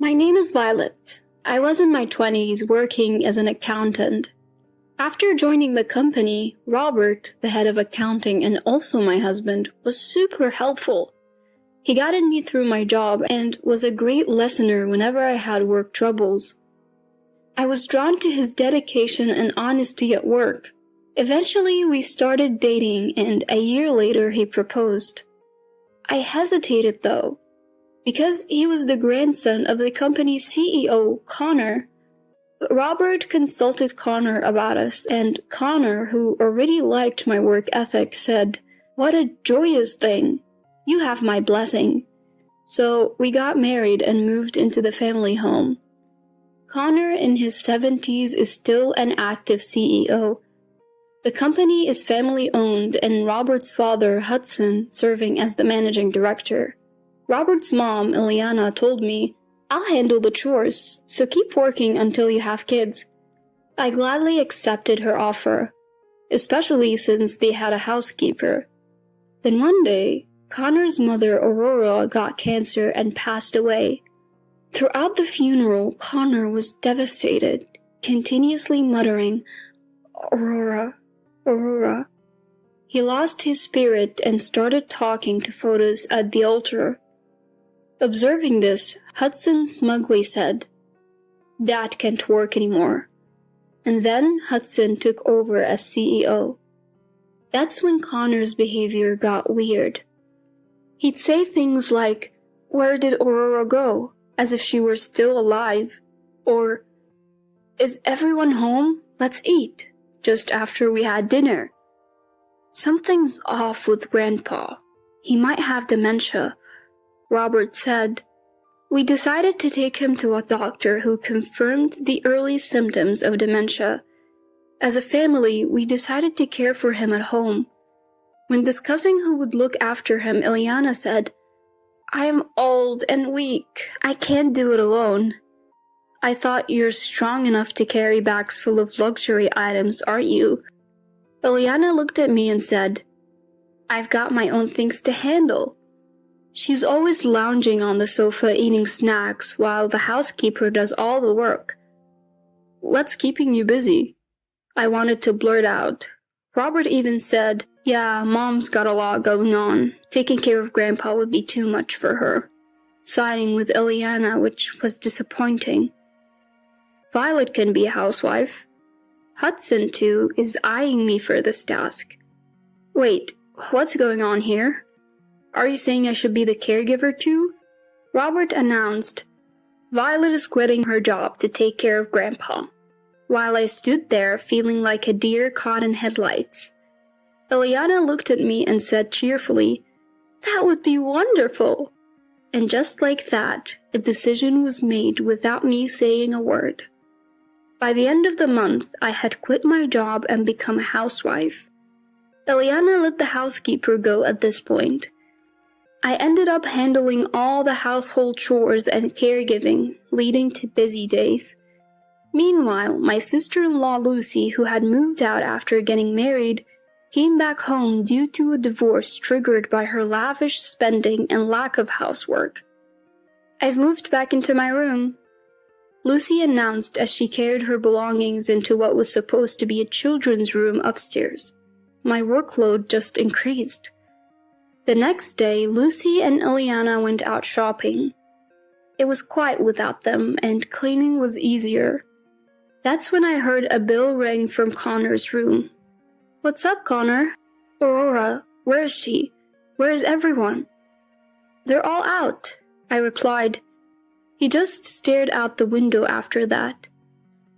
My name is Violet. I was in my 20s working as an accountant. After joining the company, Robert, the head of accounting and also my husband, was super helpful. He guided me through my job and was a great listener whenever I had work troubles. I was drawn to his dedication and honesty at work. Eventually, we started dating, and a year later he proposed. I hesitated though, because he was the grandson of the company's CEO, Connor. But Robert consulted Connor about us, and Connor, who already liked my work ethic, said, "What a joyous thing! You have my blessing." So we got married and moved into the family home. Connor, in his 70s, is still an active CEO. The company is family-owned, and Robert's father, Hudson, serving as the managing director. Robert's mom, Ileana, told me, "I'll handle the chores, so keep working until you have kids." I gladly accepted her offer, especially since they had a housekeeper. Then one day, Connor's mother, Aurora, got cancer and passed away. Throughout the funeral, Connor was devastated, continuously muttering, "Aurora, Aurora." He lost his spirit and started talking to photos at the altar. Observing this, Hudson smugly said, "Dad can't work anymore." And then Hudson took over as CEO. That's when Connor's behavior got weird. He'd say things like, "Where did Aurora go?" as if she were still alive, or, "Is everyone home? Let's eat," just after we had dinner. Something's off with Grandpa. He might have dementia, Robert said. We decided to take him to a doctor who confirmed the early symptoms of dementia. As a family, we decided to care for him at home. When discussing who would look after him, Ileana said, "I am old and weak. I can't do it alone." "I thought you're strong enough to carry bags full of luxury items, aren't you?" Ileana looked at me and said, "I've got my own things to handle." She's always lounging on the sofa eating snacks while the housekeeper does all the work. "What's keeping you busy?" I wanted to blurt out. Robert even said, "Yeah, Mom's got a lot going on. Taking care of Grandpa would be too much for her," siding with Ileana, which was disappointing. Violet can be a housewife. Hudson, too, is eyeing me for this task. Wait, what's going on here? Are you saying I should be the caregiver too? Robert announced, "Violet is quitting her job to take care of Grandpa," while I stood there feeling like a deer caught in headlights. Ileana looked at me and said cheerfully, "That would be wonderful." And just like that, a decision was made without me saying a word. By the end of the month, I had quit my job and become a housewife. Ileana let the housekeeper go at this point. I ended up handling all the household chores and caregiving, leading to busy days. Meanwhile, my sister-in-law Lucy, who had moved out after getting married, came back home due to a divorce triggered by her lavish spending and lack of housework. "I've moved back into my room," Lucy announced as she carried her belongings into what was supposed to be a children's room upstairs. My workload just increased. The next day, Lucy and Ileana went out shopping. It was quiet without them, and cleaning was easier. That's when I heard a bell ring from Connor's room. "What's up, Connor?" "Aurora, where is she? Where is everyone?" "They're all out," I replied. He just stared out the window after that.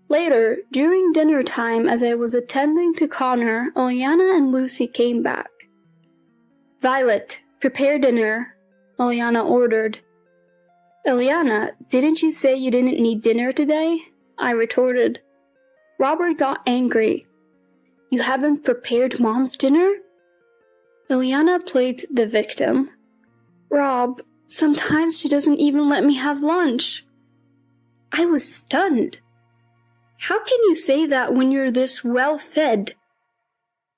Later, during dinner time as I was attending to Connor, Ileana and Lucy came back. "Violet, prepare dinner," Ileana ordered. "Ileana, didn't you say you didn't need dinner today?" I retorted. Robert got angry. "You haven't prepared Mom's dinner?" Ileana played the victim. "Rob, sometimes she doesn't even let me have lunch." I was stunned. "How can you say that when you're this well-fed?"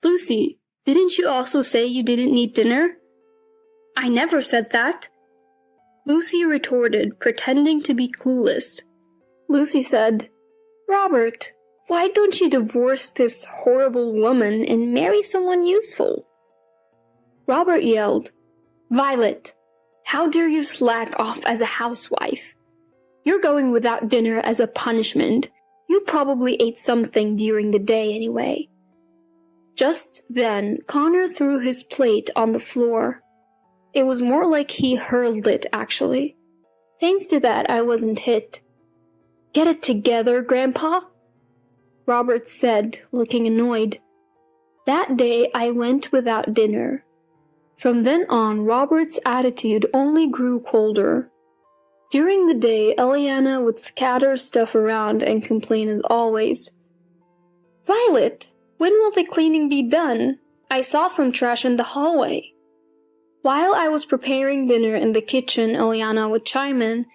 "Lucy, didn't you also say you didn't need dinner?" "I never said that." Lucy retorted, pretending to be clueless. Lucy said, "Robert, why don't you divorce this horrible woman and marry someone useful?" Robert yelled, "Violet, how dare you slack off as a housewife? You're going without dinner as a punishment. You probably ate something during the day anyway." Just then, Connor threw his plate on the floor. It was more like he hurled it, actually. Thanks to that, I wasn't hit. "Get it together, Grandpa," Robert said, looking annoyed. That day, I went without dinner. From then on, Robert's attitude only grew colder. During the day, Eliana would scatter stuff around and complain as always. "Violet, when will the cleaning be done? I saw some trash in the hallway." While I was preparing dinner in the kitchen, Eliana would chime in,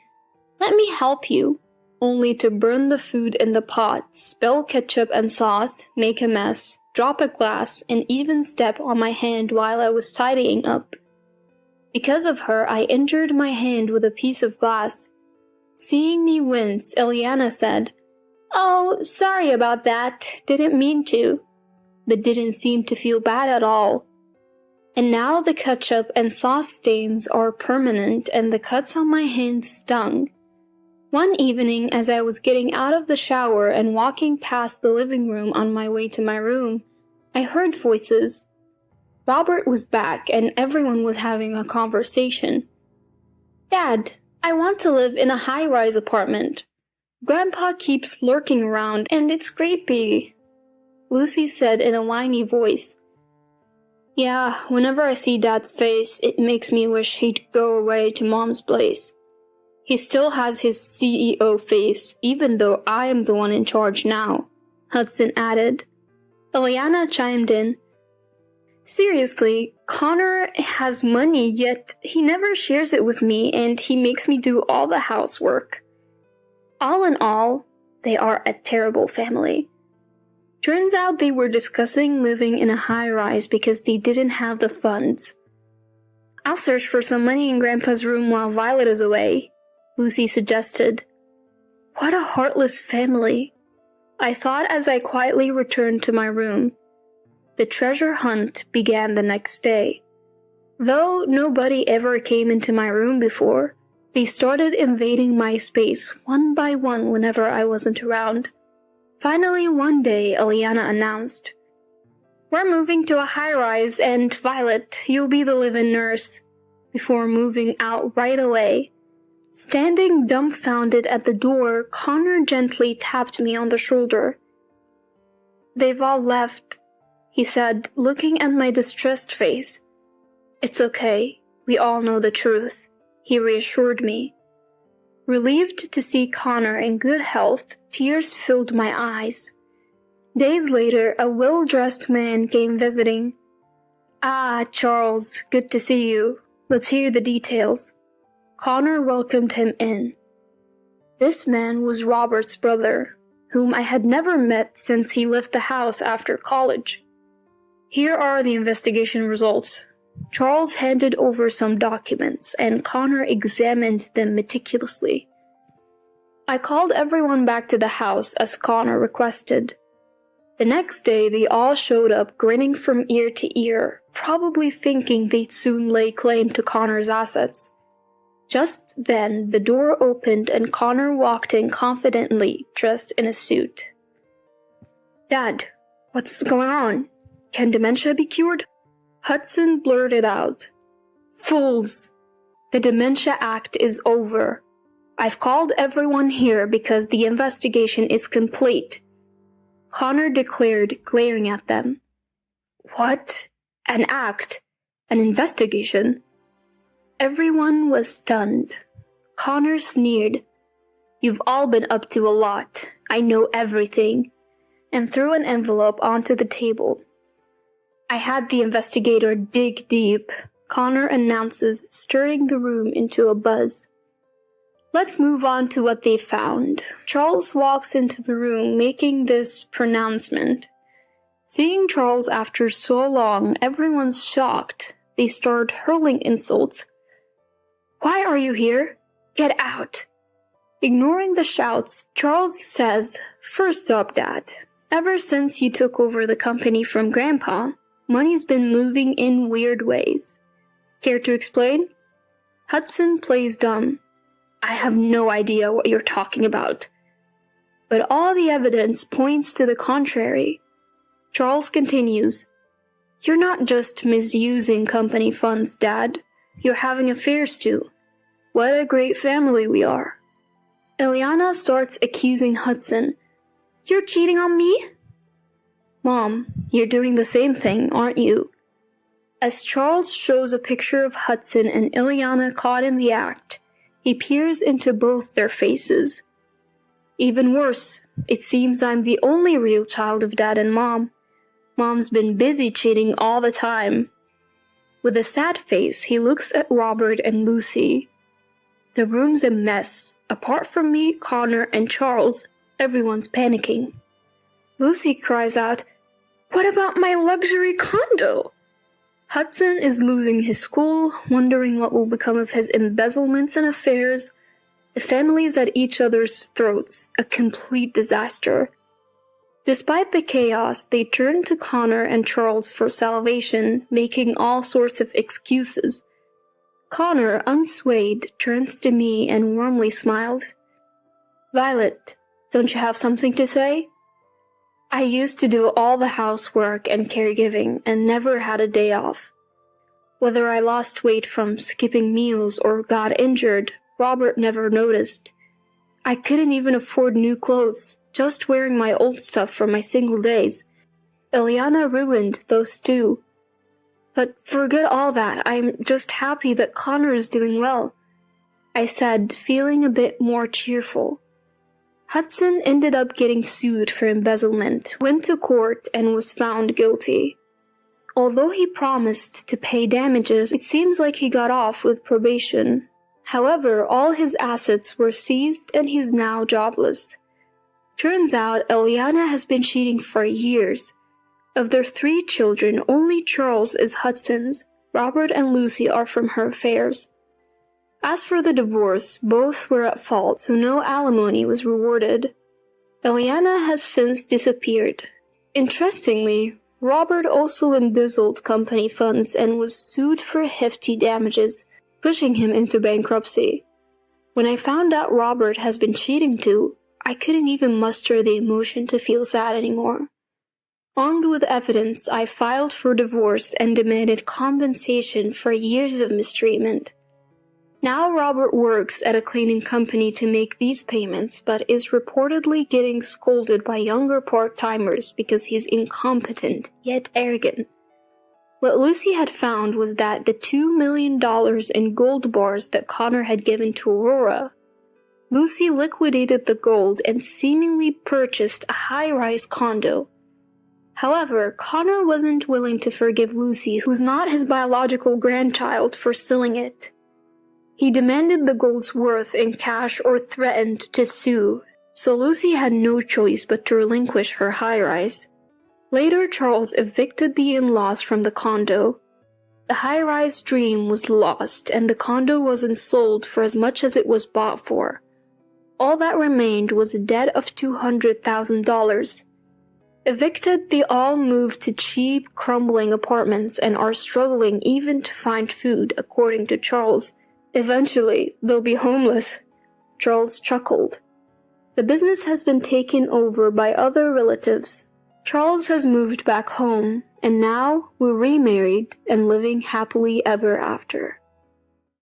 "Let me help you," only to burn the food in the pot, spill ketchup and sauce, make a mess, drop a glass, and even step on my hand while I was tidying up. Because of her, I injured my hand with a piece of glass. Seeing me wince, Eliana said, "Oh, sorry about that, didn't mean to," but didn't seem to feel bad at all. And now the ketchup and sauce stains are permanent and the cuts on my hand stung. One evening, as I was getting out of the shower and walking past the living room on my way to my room, I heard voices. Robert was back and everyone was having a conversation. "Dad, I want to live in a high-rise apartment. Grandpa keeps lurking around and it's creepy," Lucy said in a whiny voice. "Yeah, whenever I see Dad's face, it makes me wish he'd go away to Mom's place. He still has his CEO face, even though I am the one in charge now," Hudson added. Eliana chimed in, "Seriously, Connor has money, yet he never shares it with me and he makes me do all the housework. All in all, they are a terrible family." Turns out they were discussing living in a high-rise because they didn't have the funds. "I'll search for some money in Grandpa's room while Violet is away," Lucy suggested. What a heartless family, I thought as I quietly returned to my room. The treasure hunt began the next day. Though nobody ever came into my room before, they started invading my space one by one whenever I wasn't around. Finally, one day, Eliana announced, "We're moving to a high-rise and Violet, you'll be the live-in nurse," before moving out right away. Standing dumbfounded at the door, Connor gently tapped me on the shoulder. "They've all left," he said, looking at my distressed face. "It's okay, we all know the truth," he reassured me. Relieved to see Connor in good health, tears filled my eyes. Days later, a well-dressed man came visiting. "Ah, Charles, good to see you. Let's hear the details." Connor welcomed him in. This man was Robert's brother, whom I had never met since he left the house after college. "Here are the investigation results." Charles handed over some documents, and Connor examined them meticulously. I called everyone back to the house as Connor requested. The next day, they all showed up grinning from ear to ear, probably thinking they'd soon lay claim to Connor's assets. Just then, the door opened and Connor walked in confidently, dressed in a suit. "Dad, what's going on? Can dementia be cured?" Hudson blurted out. "Fools! The Dementia Act is over. I've called everyone here because the investigation is complete," Connor declared, glaring at them. "What? An act? An investigation?" Everyone was stunned. Connor sneered. "You've all been up to a lot. I know everything," and threw an envelope onto the table. "I had the investigator dig deep," Connor announces, stirring the room into a buzz. "Let's move on to what they found." Charles walks into the room, making this pronouncement. Seeing Charles after so long, everyone's shocked. They start hurling insults. Why are you here? Get out! Ignoring the shouts, Charles says, First up, Dad. Ever since you took over the company from Grandpa, money's been moving in weird ways. Care to explain? Hudson plays dumb. I have no idea what you're talking about. But all the evidence points to the contrary. Charles continues, You're not just misusing company funds, Dad. You're having affairs too. What a great family we are. Ileana starts accusing Hudson. You're cheating on me? Mom, you're doing the same thing, aren't you? As Charles shows a picture of Hudson and Ileana caught in the act, he peers into both their faces. Even worse, it seems I'm the only real child of Dad and Mom. Mom's been busy cheating all the time. With a sad face, he looks at Robert and Lucy. The room's a mess. Apart from me, Connor, and Charles, everyone's panicking. Lucy cries out, What about my luxury condo? Hudson is losing his cool, wondering what will become of his embezzlements and affairs. The family's at each other's throats, a complete disaster. Despite the chaos, they turn to Connor and Charles for salvation, making all sorts of excuses. Connor, unswayed, turns to me and warmly smiles. Violet, don't you have something to say? I used to do all the housework and caregiving and never had a day off. Whether I lost weight from skipping meals or got injured, Robert never noticed. I couldn't even afford new clothes, just wearing my old stuff from my single days. Ileana ruined those too. But forget all that, I'm just happy that Connor is doing well, I said, feeling a bit more cheerful. Hudson ended up getting sued for embezzlement, went to court, and was found guilty. Although he promised to pay damages, it seems like he got off with probation. However, all his assets were seized and he's now jobless. Turns out Ileana has been cheating for years. Of their 3 children, only Charles is Hudson's. Robert and Lucy are from her affairs. As for the divorce, both were at fault, so no alimony was rewarded. Ileana has since disappeared. Interestingly, Robert also embezzled company funds and was sued for hefty damages, pushing him into bankruptcy. When I found out Robert has been cheating too, I couldn't even muster the emotion to feel sad anymore. Armed with evidence, I filed for divorce and demanded compensation for years of mistreatment. Now Robert works at a cleaning company to make these payments, but is reportedly getting scolded by younger part-timers because he's incompetent, yet arrogant. What Lucy had found was that the $2 million in gold bars that Connor had given to Aurora, Lucy liquidated the gold and seemingly purchased a high-rise condo. However, Connor wasn't willing to forgive Lucy, who's not his biological grandchild, for stealing it. He demanded the gold's worth in cash or threatened to sue, so Lucy had no choice but to relinquish her high-rise. Later, Charles evicted the in-laws from the condo. The high-rise dream was lost, and the condo wasn't sold for as much as it was bought for. All that remained was a debt of $200,000. Evicted, they all moved to cheap, crumbling apartments and are struggling even to find food, according to Charles. Eventually, they'll be homeless. Charles chuckled. The business has been taken over by other relatives. Charles has moved back home, and now we're remarried and living happily ever after.